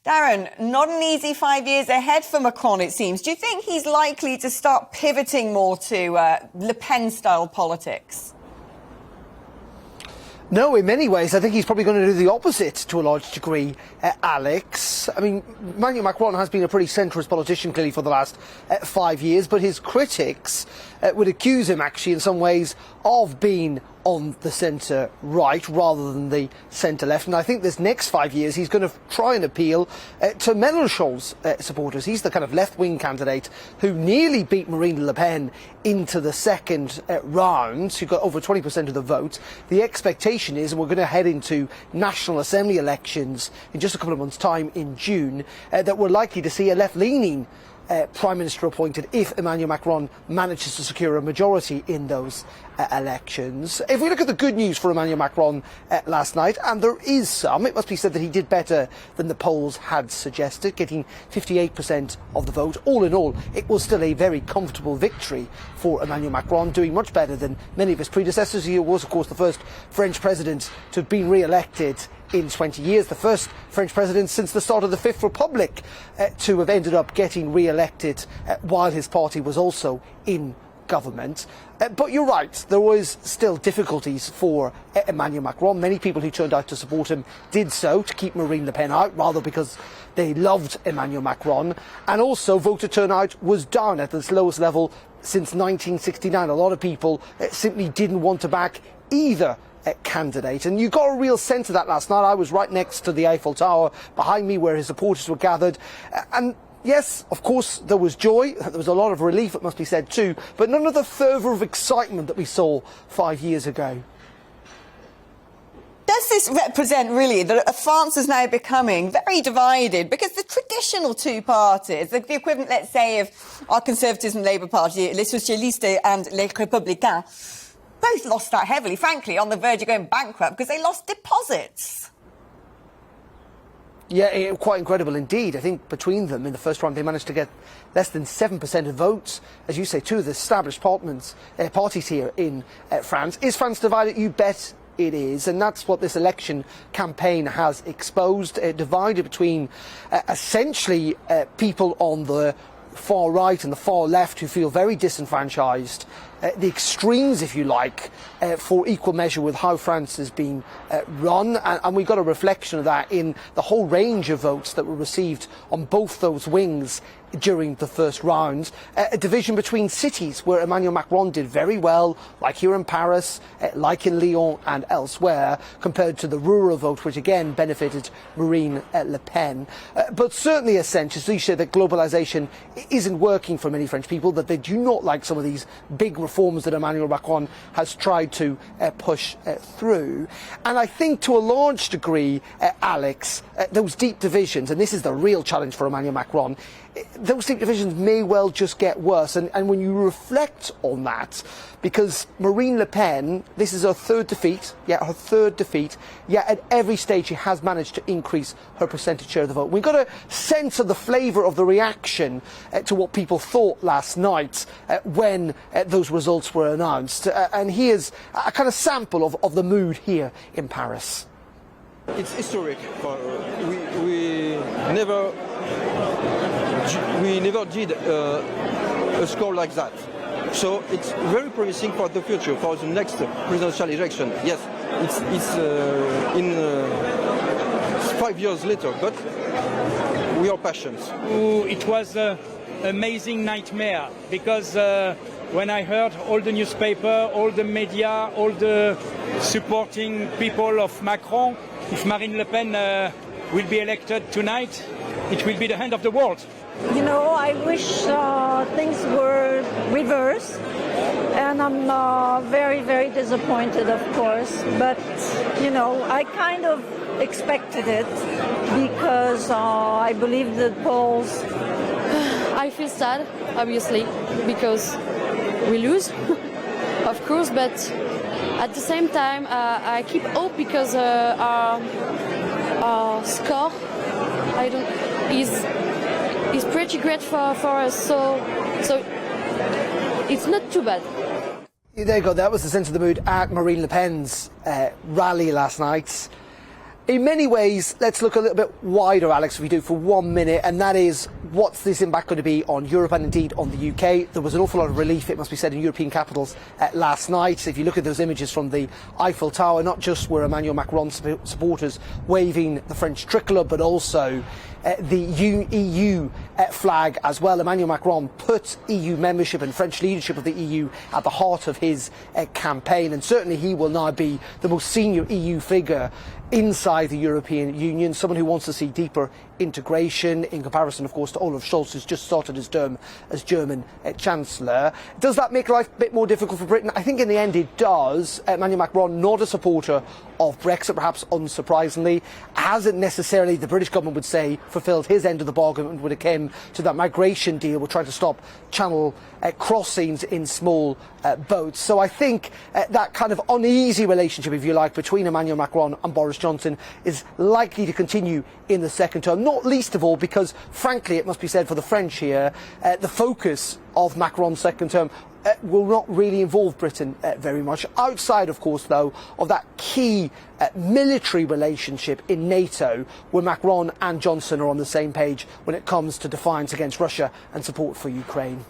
Darren, not an easy 5 years ahead for Macron, it seems. Do you think he's likely to start pivoting more to Le Pen-style politics? No, in many ways, I think he's probably going to do the opposite to a large degree, Alex. I mean, Emmanuel Macron has been a pretty centrist politician, clearly, for the last 5 years, but his critics would accuse him, actually, in some ways, of being on the centre-right rather than the centre-left. And I think this next 5 years he's going to try and appeal to Mélenchon's supporters. He's the kind of left-wing candidate who nearly beat Marine Le Pen into the second round, who got over 20% of the vote. The expectation is, and we're going to head into National Assembly elections in just a couple of months' time in June, that we're likely to see a left-leaning Prime Minister appointed if Emmanuel Macron manages to secure a majority in those elections. If we look at the good news for Emmanuel Macron last night, and there is some, it must be said that he did better than the polls had suggested, getting 58% of the vote. All in all, it was still a very comfortable victory for Emmanuel Macron, doing much better than many of his predecessors. He was, of course, the first French president to have been re-elected in 20 years, the first French president since the start of the Fifth Republic to have ended up getting re-elected while his party was also in government. But you're right, there was still difficulties for Emmanuel Macron. Many people who turned out to support him did so to keep Marine Le Pen out, rather because they loved Emmanuel Macron. And also voter turnout was down at its lowest level since 1969. A lot of people simply didn't want to back either candidate, and you got a real sense of that last night. I was right next to the Eiffel Tower, behind me where his supporters were gathered, and yes, of course, there was joy, there was a lot of relief, it must be said too, but none of the fervour of excitement that we saw 5 years ago. Does this represent really that France is now becoming very divided? Because the traditional two parties, the equivalent, let's say, of our Conservatives and Labour Party, Les Socialistes and Les Républicains, both lost out heavily, frankly, on the verge of going bankrupt because they lost deposits. Yeah, quite incredible indeed. I think between them in the first round they managed to get less than 7% of votes. As you say, two of the established parties here in France. Is France divided? You bet it is, and that's what this election campaign has exposed. Divided between essentially people on the far right and the far left who feel very disenfranchised, the extremes, if you like, for equal measure with how France has been run, and we got a reflection of that in the whole range of votes that were received on both those wings during the first round. A division between cities where Emmanuel Macron did very well, like here in Paris, like in Lyon and elsewhere, compared to the rural vote, which again benefited Marine Le Pen. But certainly a sense, as you say, that globalisation isn't working for many French people, that they do not like some of these big reforms that Emmanuel Macron has tried to push through. And I think to a large degree, Alex, those deep divisions, and this is the real challenge for Emmanuel Macron, those deep divisions may well just get worse. And when you reflect on that, because Marine Le Pen, this is her third defeat, yet at every stage she has managed to increase her percentage share of the vote. We got a sense of the flavour of the reaction to what people thought last night when those results were announced. And here's a kind of sample of the mood here in Paris. It's historic. We never did a score like that. So it's very promising for the future, for the next presidential election. Yes, it's in 5 years later, but we are patient. It was an amazing nightmare because when I heard all the newspaper, all the media, all the supporting people of Macron, if Marine Le Pen will be elected tonight, it will be the end of the world. You know, I wish things were reversed, and I'm very, very disappointed, of course. But, you know, I kind of expected it because I believe the polls. I feel sad, obviously, because we lose, of course, but at the same time, I keep hope because our score, is pretty great for us, so it's not too bad. There you go, that was the sense of the mood at Marine Le Pen's rally last night. In many ways, let's look a little bit wider, Alex, if we do, for 1 minute, and that is, what's this impact going to be on Europe and indeed on the UK? There was an awful lot of relief, it must be said, in European capitals last night. If you look at those images from the Eiffel Tower, not just were Emmanuel Macron supporters waving the French tricolour, but also the EU flag as well. Emmanuel Macron put EU membership and French leadership of the EU at the heart of his campaign, and certainly he will now be the most senior EU figure inside the European Union, someone who wants to see deeper integration, in comparison, of course, to Olaf Scholz, who's just started his term as German Chancellor. Does that make life a bit more difficult for Britain? I think in the end it does. Emmanuel Macron, not a supporter of Brexit, perhaps unsurprisingly, hasn't necessarily, the British government would say, fulfilled his end of the bargain when it came to that migration deal. We're trying to stop channel crossings in small boats. So I think that kind of uneasy relationship, if you like, between Emmanuel Macron and Boris Johnson is likely to continue in the second term, not least of all because, frankly, it must be said for the French here, the focus of Macron's second term will not really involve Britain very much, outside, of course, though, of that key military relationship in NATO, where Macron and Johnson are on the same page when it comes to defiance against Russia and support for Ukraine.